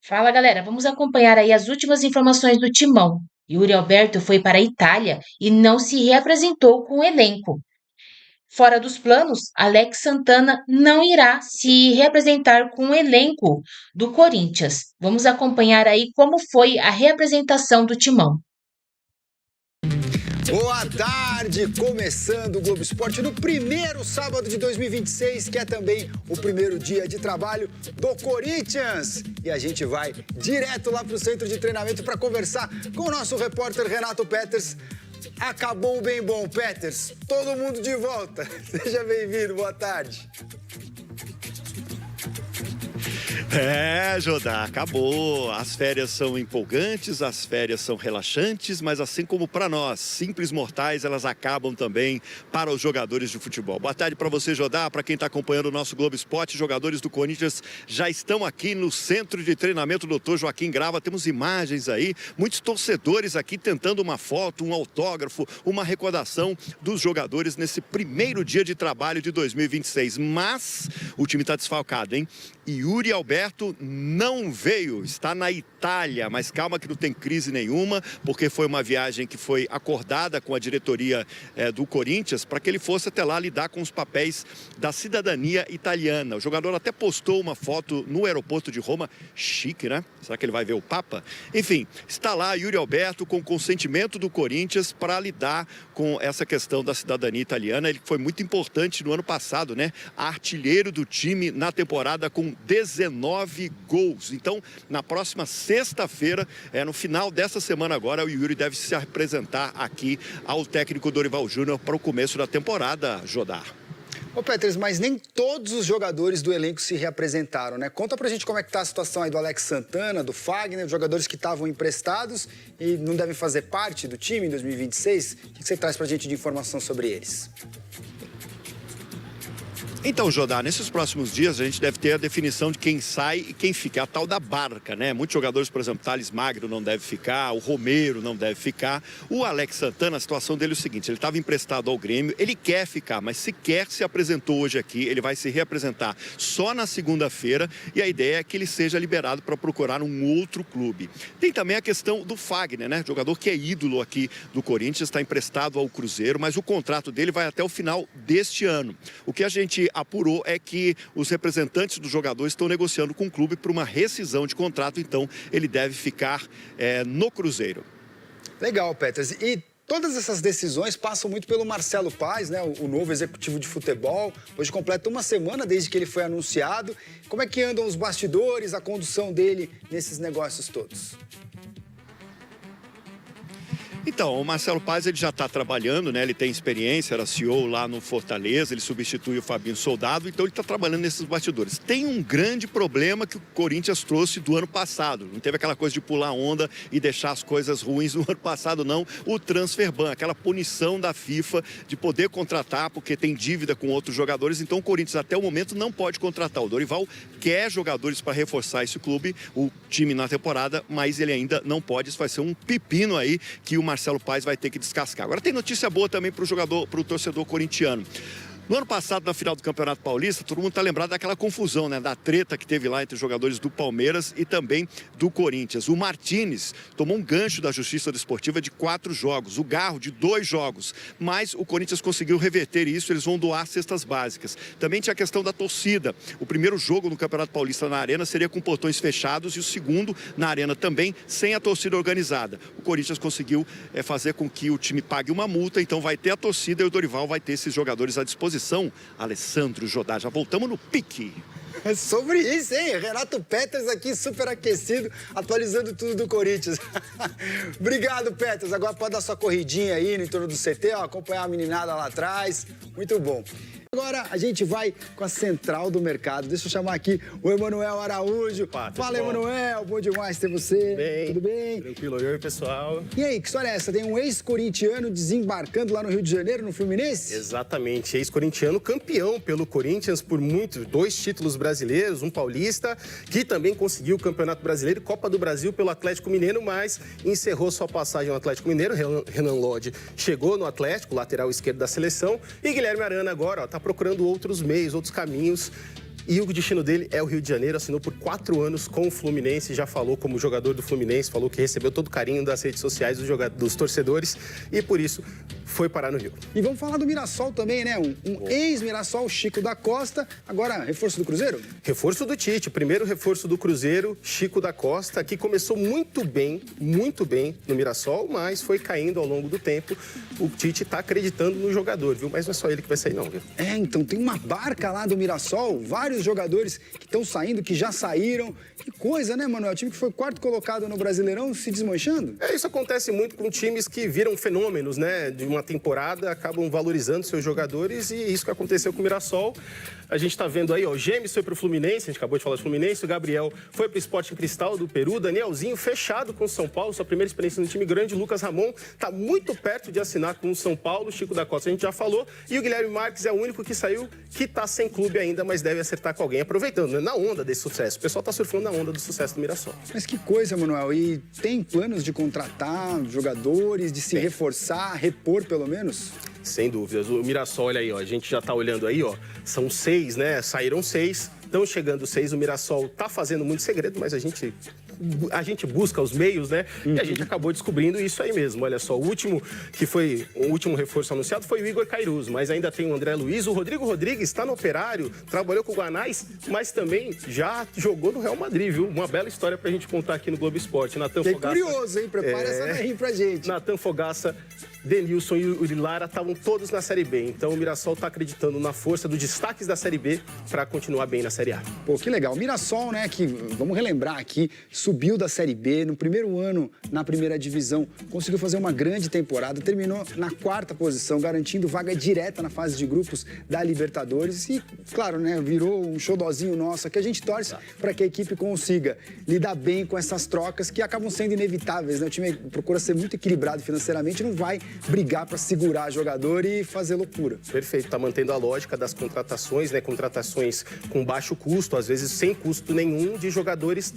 Fala, galera, vamos acompanhar aí as últimas informações do Timão. Yuri Alberto foi para a Itália e não se reapresentou com o elenco. Fora dos planos, Alex Santana não irá se reapresentar com o elenco do Corinthians. Vamos acompanhar aí como foi a reapresentação do Timão. Boa tarde, começando o Globo Esporte no primeiro sábado de 2026, que é também o primeiro dia de trabalho do Corinthians. E a gente vai direto lá para o centro de treinamento para conversar com o nosso repórter Renato Peters. Acabou o bem bom, Peters. Todo mundo de volta. Seja bem-vindo, boa tarde. Jodá, acabou. As férias são empolgantes, as férias são relaxantes, mas assim como para nós, simples mortais, elas acabam também para os jogadores de futebol. Boa tarde para você, Jodá, para quem está acompanhando o nosso Globo Esporte. Jogadores do Corinthians já estão aqui no centro de treinamento Dr. Joaquim Grava. Temos imagens aí, muitos torcedores aqui tentando uma foto, um autógrafo, uma recordação dos jogadores nesse primeiro dia de trabalho de 2026. Mas o time está desfalcado, hein? Yuri Alberto não veio, está na Itália, mas calma que não tem crise nenhuma, porque foi uma viagem que foi acordada com a diretoria do Corinthians para que ele fosse até lá lidar com os papéis da cidadania italiana. O jogador até postou uma foto no aeroporto de Roma, chique, né? Será que ele vai ver o Papa? Enfim, está lá Yuri Alberto com consentimento do Corinthians para lidar com essa questão da cidadania italiana. Ele foi muito importante no ano passado, né? Artilheiro do time na temporada com 19 gols. Então, na próxima sexta-feira, no final dessa semana agora, o Yuri deve se apresentar aqui ao técnico Dorival Júnior para o começo da temporada, Jodar. Ô, Peters, mas nem todos os jogadores do elenco se reapresentaram, né? Conta pra gente como é que tá a situação aí do Alex Santana, do Fagner, os jogadores que estavam emprestados e não devem fazer parte do time em 2026. O que você traz pra gente de informação sobre eles? Então, Jodá, nesses próximos dias a gente deve ter a definição de quem sai e quem fica, a tal da barca, né? Muitos jogadores, por exemplo, Thales Magno não deve ficar, o Romero não deve ficar. O Alex Santana, a situação dele é o seguinte, ele estava emprestado ao Grêmio, ele quer ficar, mas sequer se apresentou hoje aqui, ele vai se reapresentar só na segunda-feira e a ideia é que ele seja liberado para procurar um outro clube. Tem também a questão do Fagner, né? Jogador que é ídolo aqui do Corinthians, está emprestado ao Cruzeiro, mas o contrato dele vai até o final deste ano. O que a gente apurou é que os representantes do jogador estão negociando com o clube por uma rescisão de contrato, então ele deve ficar no Cruzeiro. Legal, Peters. E todas essas decisões passam muito pelo Marcelo Paes, né, o novo executivo de futebol. Hoje completa uma semana desde que ele foi anunciado. Como é que andam os bastidores, a condução dele nesses negócios todos? Então, o Marcelo Paes ele já está trabalhando, né? Ele tem experiência, era CEO lá no Fortaleza, ele substitui o Fabinho Soldado, então ele está trabalhando nesses bastidores. Tem um grande problema que o Corinthians trouxe do ano passado. Não teve aquela coisa de pular onda e deixar as coisas ruins no ano passado, não. O transfer ban, aquela punição da FIFA de poder contratar porque tem dívida com outros jogadores. Então o Corinthians até o momento não pode contratar. O Dorival quer jogadores para reforçar esse clube, o time na temporada, mas ele ainda não pode. Isso vai ser um pepino aí que o Marcelo Paes vai ter que descascar. Agora tem notícia boa também para o jogador, para o torcedor corintiano. No ano passado, na final do Campeonato Paulista, todo mundo está lembrado daquela confusão, né? Da treta que teve lá entre os jogadores do Palmeiras e também do Corinthians. O Martínez tomou um gancho da Justiça Desportiva de 4 jogos, o Garro de 2 jogos, mas o Corinthians conseguiu reverter isso, eles vão doar cestas básicas. Também tinha a questão da torcida. O primeiro jogo no Campeonato Paulista na Arena seria com portões fechados e o segundo na Arena também sem a torcida organizada. O Corinthians conseguiu fazer com que o time pague uma multa, então vai ter a torcida e o Dorival vai ter esses jogadores à disposição. Alessandro Jodá, já voltamos no pique. É sobre isso, hein? Renato Peters aqui super aquecido, atualizando tudo do Corinthians. Obrigado, Peters. Agora pode dar sua corridinha aí no entorno do CT, ó, acompanhar a meninada lá atrás. Muito bom. Agora a gente vai com a central do mercado. Deixa eu chamar aqui o Emanuel Araújo. Fala, Emanuel. Bom demais ter você. Bem, tudo bem? Tranquilo. Oi, pessoal. E aí, que história é essa? Tem um ex-corintiano desembarcando lá no Rio de Janeiro, no Fluminense? Exatamente. Ex-corintiano, campeão pelo Corinthians por 2 títulos brasileiros, um paulista, que também conseguiu o Campeonato Brasileiro e Copa do Brasil pelo Atlético Mineiro, mas encerrou sua passagem no Atlético Mineiro. Renan Lodge chegou no Atlético, lateral esquerdo da seleção. E Guilherme Arana agora está procurando outros meios, outros caminhos e o destino dele é o Rio de Janeiro. Assinou por 4 anos com o Fluminense, já falou como jogador do Fluminense, falou que recebeu todo o carinho das redes sociais dos torcedores e por isso foi parar no Rio. E vamos falar do Mirassol também, né? Um ex-Mirassol, Chico da Costa, agora reforço do Cruzeiro? Reforço do Tite, primeiro reforço do Cruzeiro, Chico da Costa, que começou muito bem no Mirassol, mas foi caindo ao longo do tempo. O Tite está acreditando no jogador, viu? Mas não é só ele que vai sair não, viu? Então tem uma barca lá do Mirassol, vários jogadores que estão saindo, que já saíram. Que coisa, né, Manuel? O time que foi quarto colocado no Brasileirão se desmanchando? Isso acontece muito com times que viram fenômenos, né? De uma temporada, acabam valorizando seus jogadores e isso que aconteceu com o Mirassol. A gente está vendo aí, ó, o Gêmeos foi para o Fluminense, a gente acabou de falar do Fluminense, o Gabriel foi para o Sporting Cristal do Peru, Danielzinho fechado com o São Paulo, sua primeira experiência no time grande, Lucas Ramon está muito perto de assinar com o São Paulo, Chico da Costa a gente já falou, e o Guilherme Marques é o único que saiu, que está sem clube ainda, mas deve acertar com alguém, aproveitando, né, na onda desse sucesso. O pessoal está surfando na onda do sucesso do Mirassol. Mas que coisa, Manuel, e tem planos de contratar jogadores, de se reforçar, repor pelo menos? Sem dúvidas. O Mirassol, olha aí, ó, a gente já tá olhando aí, ó, são 6, né? Saíram 6, estão chegando 6. O Mirassol tá fazendo muito segredo, mas a gente busca os meios, né? E a gente acabou descobrindo isso aí mesmo. Olha só, o último reforço anunciado foi o Igor Cairuz, mas ainda tem o André Luiz. O Rodrigo Rodrigues está no Operário, trabalhou com o Guanais, mas também já jogou no Real Madrid, viu? Uma bela história pra gente contar aqui no Globo Esporte. Natan Fogaça. Curioso, hein? Prepara essa daí pra gente. Natan Fogaça, Denilson e Uri Lara estavam todos na Série B. Então o Mirassol está acreditando na força dos destaques da Série B para continuar bem na Série A. Pô, que legal. O Mirassol, né, que, vamos relembrar aqui, subiu da Série B, no primeiro ano na primeira divisão, conseguiu fazer uma grande temporada, terminou na 4ª posição, garantindo vaga direta na fase de grupos da Libertadores e, claro, né, virou um xodózinho nosso aqui. A gente torce para que a equipe consiga lidar bem com essas trocas que acabam sendo inevitáveis, né? O time procura ser muito equilibrado financeiramente, não vai brigar para segurar jogador e fazer loucura. Perfeito, está mantendo a lógica das contratações, né? Contratações com baixo custo, às vezes sem custo nenhum, de jogadores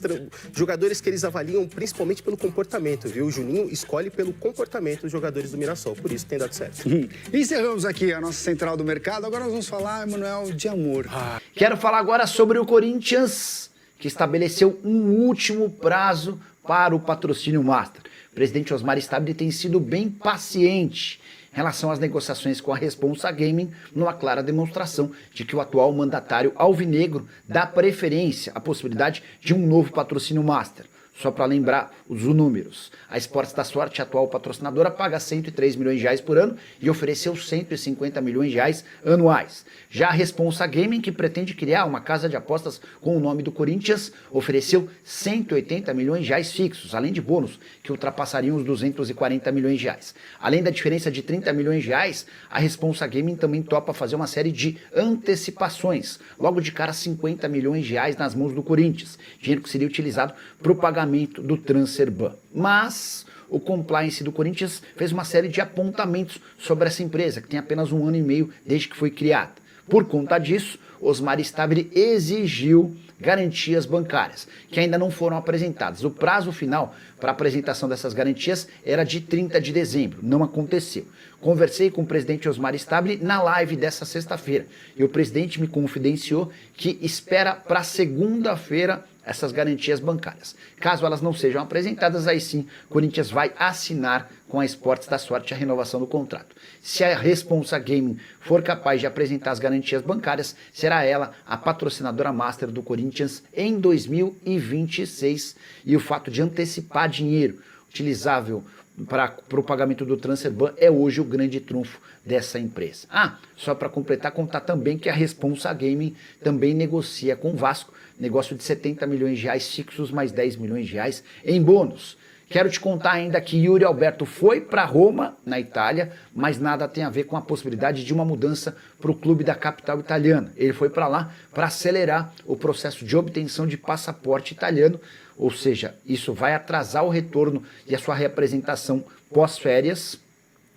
que eles avaliam principalmente pelo comportamento, viu? O Juninho escolhe pelo comportamento dos jogadores do Mirassol, por isso tem dado certo. Encerramos aqui a nossa central do mercado, agora nós vamos falar, Emanuel, de amor. Quero falar agora sobre o Corinthians, que estabeleceu um último prazo para o patrocínio Master. O presidente Osmar Stabile tem sido bem paciente em relação às negociações com a Responsa Gaming, numa clara demonstração de que o atual mandatário alvinegro dá preferência à possibilidade de um novo patrocínio Master. Só para lembrar os números, a Esportes da Sorte, a atual patrocinadora, paga 103 milhões de reais por ano e ofereceu 150 milhões de reais anuais. Já a Responsa Gaming, que pretende criar uma casa de apostas com o nome do Corinthians, ofereceu 180 milhões de reais fixos, além de bônus, que ultrapassariam os 240 milhões de reais. Além da diferença de 30 milhões de reais, a Responsa Gaming também topa fazer uma série de antecipações. Logo de cara, 50 milhões de reais nas mãos do Corinthians, dinheiro que seria utilizado para o pagamento do transfer ban. Mas o compliance do Corinthians fez uma série de apontamentos sobre essa empresa, que tem apenas 1 ano e meio desde que foi criada. Por conta disso, Osmar Stabile exigiu garantias bancárias, que ainda não foram apresentadas. O prazo final para a apresentação dessas garantias era de 30 de dezembro, não aconteceu. Conversei com o presidente Osmar Stabile na live dessa sexta-feira, e o presidente me confidenciou que espera para segunda-feira essas garantias bancárias. Caso elas não sejam apresentadas, aí sim, o Corinthians vai assinar com a Esportes da Sorte a renovação do contrato. Se a Responsa Gaming for capaz de apresentar as garantias bancárias, será ela a patrocinadora master do Corinthians em 2026. E o fato de antecipar dinheiro utilizável para o pagamento do transfer ban é hoje o grande trunfo dessa empresa. Só para completar, contar também que a Responsa Gaming também negocia com o Vasco, negócio de 70 milhões de reais fixos mais 10 milhões de reais em bônus. Quero te contar ainda que Yuri Alberto foi para Roma, na Itália, mas nada tem a ver com a possibilidade de uma mudança para o clube da capital italiana. Ele foi para lá para acelerar o processo de obtenção de passaporte italiano, ou seja, isso vai atrasar o retorno e a sua reapresentação pós-férias.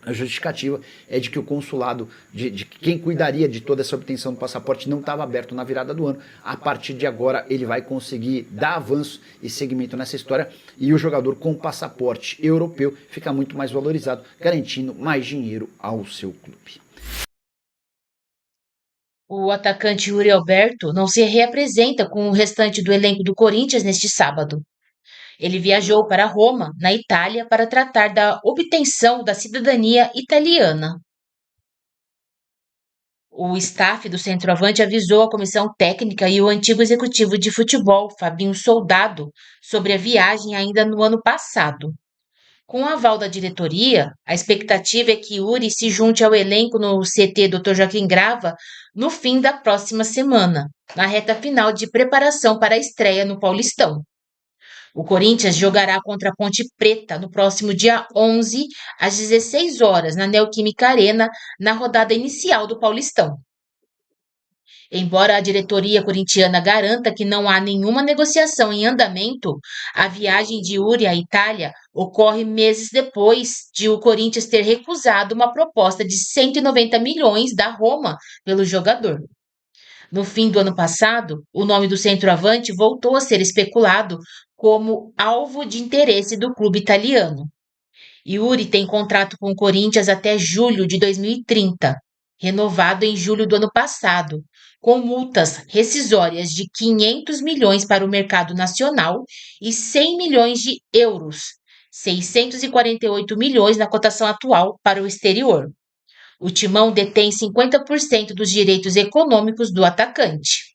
A justificativa é de que o consulado, de quem cuidaria de toda essa obtenção do passaporte, não estava aberto na virada do ano. A partir de agora ele vai conseguir dar avanço e segmento nessa história, e o jogador com passaporte europeu fica muito mais valorizado, garantindo mais dinheiro ao seu clube. O atacante Yuri Alberto não se reapresenta com o restante do elenco do Corinthians neste sábado. Ele viajou para Roma, na Itália, para tratar da obtenção da cidadania italiana. O staff do centroavante avisou a comissão técnica e o antigo executivo de futebol, Fabinho Soldado, sobre a viagem ainda no ano passado. Com o aval da diretoria, a expectativa é que Yuri se junte ao elenco no CT Dr. Joaquim Grava no fim da próxima semana, na reta final de preparação para a estreia no Paulistão. O Corinthians jogará contra a Ponte Preta no próximo dia 11, às 16 horas, na Neoquímica Arena, na rodada inicial do Paulistão. Embora a diretoria corintiana garanta que não há nenhuma negociação em andamento, a viagem de Yuri à Itália ocorre meses depois de o Corinthians ter recusado uma proposta de 190 milhões da Roma pelo jogador. No fim do ano passado, o nome do centroavante voltou a ser especulado como alvo de interesse do clube italiano. Yuri tem contrato com o Corinthians até julho de 2030, renovado em julho do ano passado, com multas rescisórias de 500 milhões para o mercado nacional e 100 milhões de euros, 648 milhões na cotação atual para o exterior. O Timão detém 50% dos direitos econômicos do atacante.